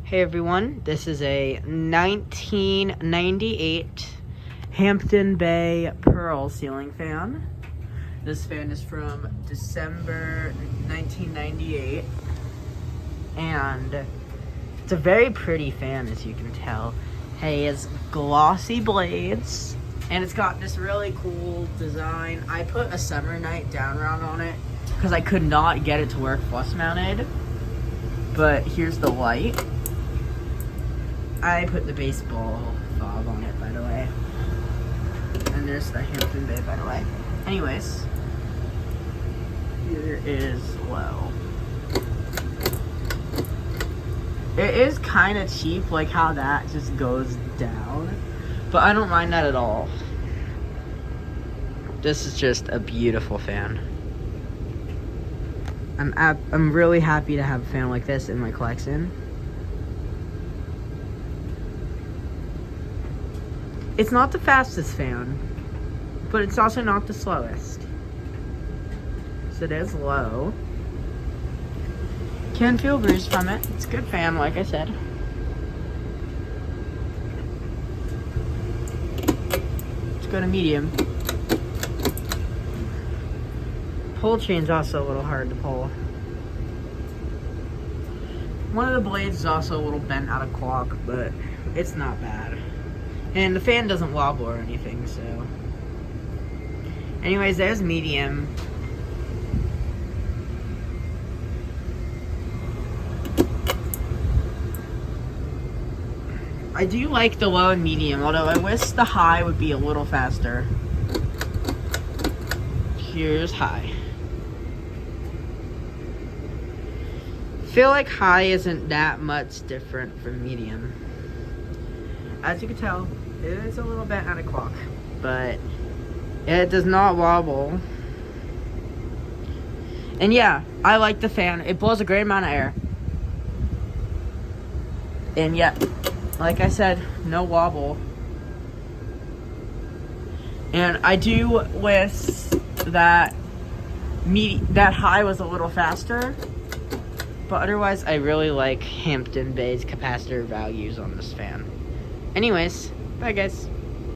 Hey everyone, this is a 1998 Hampton Bay Pearl ceiling fan. This fan is from December 1998, and it's a very pretty fan, as you can tell. It has glossy blades, and it's got this really cool design. I put a summer night down round on it because I could not get it to work flush mounted, but here's the light. I put the baseball fob on it, by the way. And there's the Hampton Bay, by the way. Anyways, here is low. It is kind of cheap, like how that just goes down. But I don't mind that at all. This is just a beautiful fan. I'm really happy to have a fan like this in my collection. It's not the fastest fan, but it's also not the slowest. So it is low. Can't feel breeze from it. It's a good fan, like I said. Let's go to medium. Pull chain's also a little hard to pull. One of the blades is also a little bent out of clock, but it's not bad. And the fan doesn't wobble or anything, so. Anyways, there's medium. I do like the low and medium, although I wish the high would be a little faster. Here's high. I feel like high isn't that much different from medium. As you can tell, it is a little bit out of clock, but it does not wobble. And yeah, I like the fan. It blows a great amount of air. And yeah, like I said, no wobble. And I do wish that that high was a little faster. But otherwise, I really like Hampton Bay's capacitor values on this fan. Anyways, bye guys.